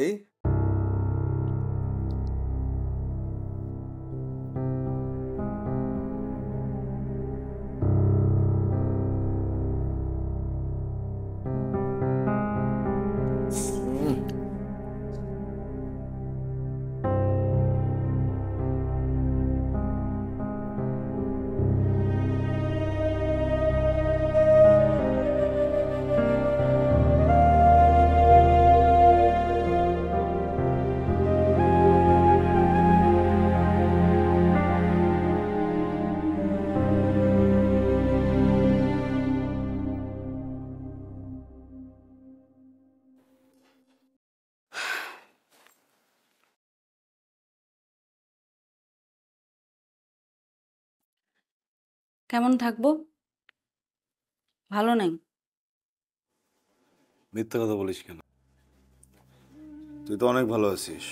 এই কেমন থাকবো? ভালো নাই। মিথ্যা কথা বলিস কেন? তুই তো অনেক ভালো আছিস।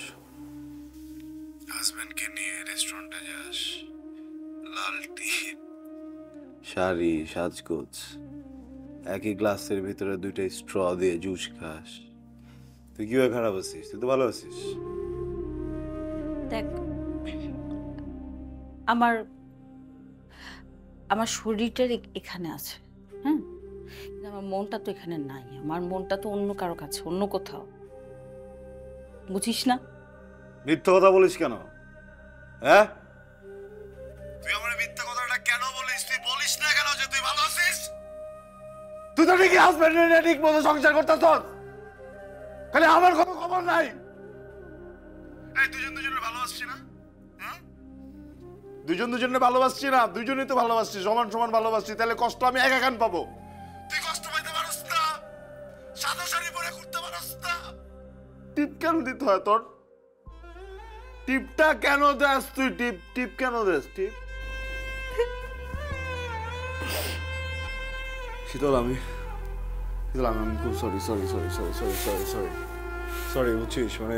হাজবেন্ডকে নিয়ে রেস্টুরেন্টে যাস, লাল টি, শাড়ি, সাজগোজ, একই গ্লাসের ভিতরে 2টা স্ট্র দিয়ে জুস খাস। তুই কিভাবে খারাপ আছিস? তুই তো ভালো আছিস। দেখ, আমার আমার শরীরটা এখানে আছে, হ্যাঁ, কিন্তু আমার মনটা তো এখানে নাই। আমার মনটা তো অন্য কারো কাছে, অন্য কোথাও। বুঝিস না? মিথ্যা কথা বলিস কেন? হ্যাঁ, তুই আমার মিথ্যা কথাটা কেন বলিস? তুই বলিস না কেন যে তুই ভালো আছিস? তুই তো ঠিকই হাজবেন্ডের ঠিক মতো সংসার করতেছ, খালি আমার কোনো খবর নাই। এই দুজনের ভালোবাসছি না? হ্যাঁ, দুজনের ভালোবাসছি না? দুজনেই তো ভালোবাসছি, সমান সমান ভালোবাসছি। তাহলে কষ্ট আমি একা কেন পাবো? তুই কষ্ট পাইতে পারস না? সাদা শাড়ি পরে ঘুরতে পারস না? টিপ কেন দিতে হয় তোর? টিপটা কেন দেস তুই? টিপ টিপ কেন দেস? টিপ শীতল, আমি খুব সরি বুঝছিস, মানে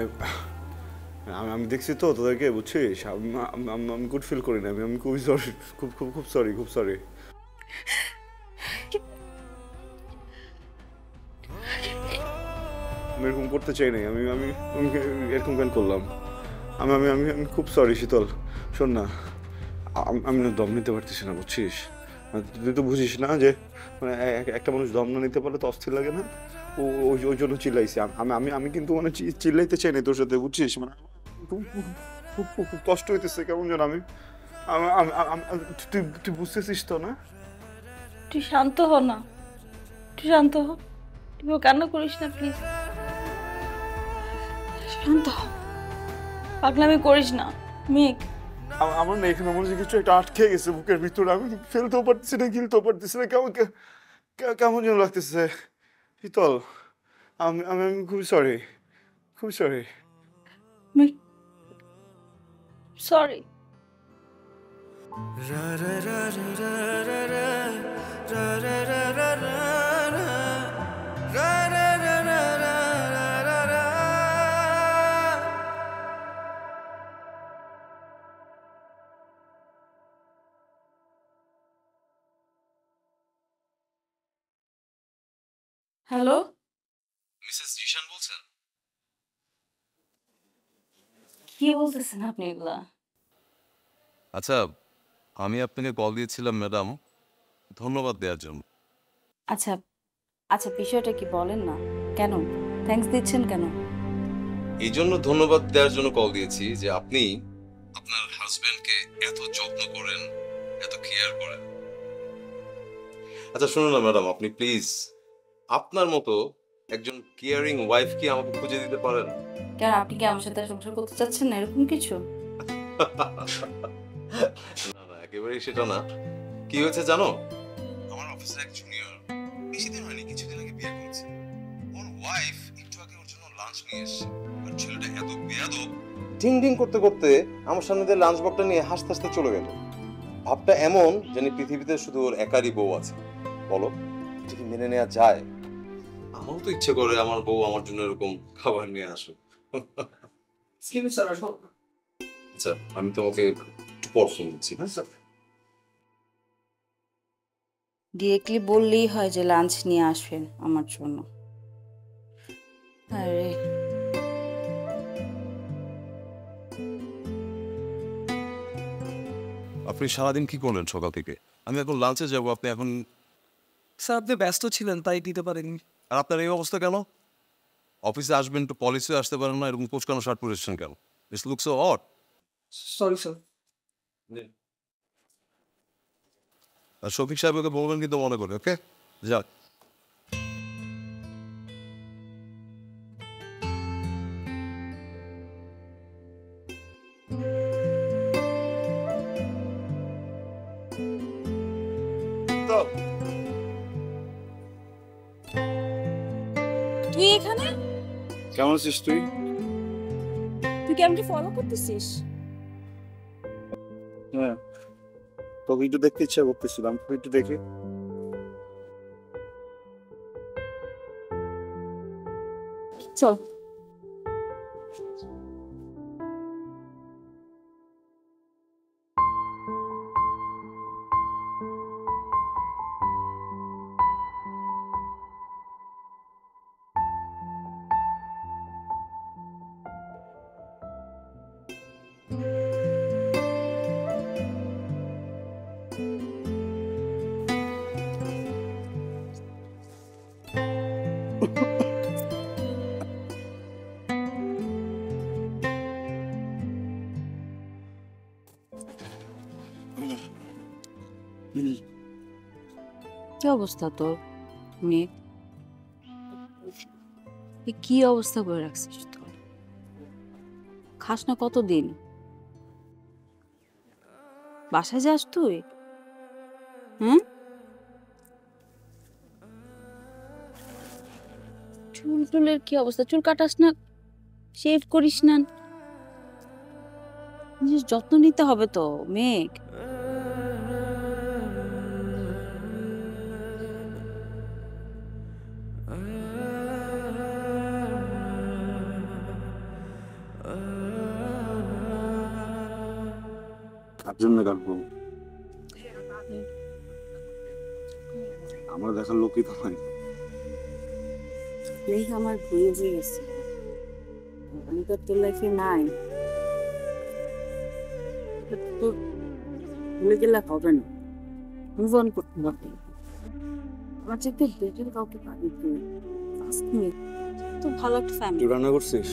আমি দেখছি তো তোদেরকে, বুঝছিস, আমি গুড ফিল করি না। আমি খুবই সরি, খুব খুব খুব সরি, খুব সরি। আমি এরকম করতে চাই নাই। আমি আমি আমি এরকম কেন করলাম? আমি আমি আমি আমি খুব সরি শীতল। শোন না, আমি না দম নিতে পারতেছি না, বুঝছিস। তুই তো বুঝিস না যে মানে একটা মানুষ দম না নিতে পারলে তো অস্থির লাগে না? ওই জন্য চিল্লাইছি। আমি আমি আমি কিন্তু মানে চিল্লাইতে চাই না তোর সাথে, বুঝছিস। মানে খুব খুব খুব খুব কষ্ট হইতেছে কেমন যেন। আমি তুই তুই বুঝতেছিস তো না? তুই শান্ত হ না, তুই শান্ত হ। তুই কান্না করিস না প্লিজ, শান্ত হ। পাগলামি করিস না মেঘ। আমার না এখানে মনে হচ্ছে কিছু একটা আটকে গেছে বুকের ভিতরে। আমি ফেলতেও পারতেছি না, গিলতেও পারতেছি না। কেমন কেমন যেন লাগতেছে শীতল। আমি আমি আমি খুবই সরি, খুবই সরি। মেঘ, সরি। হ্যালো, মিসেস জিশান বলছেন? কি বলতেছেন আপনি এগুলা? আচ্ছা, আমি আপনাকে কল দিয়েছিলাম ম্যাডাম, ধন্যবাদ দেওয়ার জন্য। আচ্ছা আচ্ছা, বিষয়টা কি বলেন না? কেন থ্যাঙ্কস দিচ্ছেন কেন? এই জন্য ধন্যবাদ দেওয়ার জন্য কল দিয়েছি যে আপনি আপনার হাজবেন্ডকে এত যত্ন করেন, এত কেয়ার করেন। আচ্ছা শুনুন না ম্যাডাম, আপনি প্লিজ আপনার মতো একজন কেয়ারিং ওয়াইফ কি আমাকে খুঁজে দিতে পারেন? কেন, আপনি কি আমার সাথে সংসার করতে চাচ্ছেন না এরকম কিছু? না না, একেবারেই সেটা না। কি হয়েছে জানো, আমার অফিসের এক জুনিয়র বেশি দিন হয়নি, কিছুদিন আগে বিয়ে করেছে। ওর ওয়াইফ একটু আগে ওর জন্য লাঞ্চ নিয়ে এসেছে। আর ছেলেটা এত বেয়াদব, ডিং ডিং করতে করতে আমার সামনে দিয়ে লাঞ্চ বক্সটা নিয়ে হাসতে হাসতে চলে গেল। ভাবটা এমন যেন পৃথিবীতে শুধু ওর একারই বউ আছে। বলো, এটা কি মেনে নেওয়া যায়? আমারও তো ইচ্ছে করে আমার বউ আমার জন্য এরকম খাবার নিয়ে আসুক। আচ্ছা, আমি তোমাকে একটু পর ফোন দিচ্ছি। হ্যাঁ স্যার। ডিরেক্টলি বললেই হয় যে লাঞ্চ নিয়ে আসবেন আমার জন্য। আরে আপনি সারাদিন কি করলেন সকাল থেকে? আমি এখন লাঞ্চে যাব, আপনি এখন... স্যার আপনি ব্যস্ত ছিলেন তাই দিতে পারেননি। আর আপনার এই অবস্থা কেন? অফিসে আসবেন তো পলিসে আসতে পারেন না, এরকম কোচকানো শার্ট পরে এসেছেন কেন? This look so odd. Sorry sir. আর শফিক সাহেবকে বলবেন কিন্তু মনে করে, ওকে? যাক। তুই এখানে? কেমন আছিস তুই? তুই কি আমাকে ফলো করতেছিস? হ্যাঁ, তোকে একটু দেখতে ইচ্ছা করতেছিলাম, তুই একটু দেখে। চল। কি অবস্থা তোর মেয়ে? কি অবস্থা করে রাখছিস তোর? খাস না কতদিন? বাসায় যাস তুই? হুম? চুল টুলের কি অবস্থা? চুল কাটাস না, শেভ করিস না? নিজের যত্ন নিতে হবে তো মেঘ। তার জন্য কাটবো, আমার দেখার লোকই তো হয়। মেঘ আমার ভুলে যে গেছে, আমি তো তোর লাইফে নাই। তোর ভুলে গেলে হবে না, মুভ অন করতে হবে। আমার চেয়ে বেটার কাউকে পাবি তুই। তো ভালো একটা ফ্যামিলি। তুই রান্না করছিস?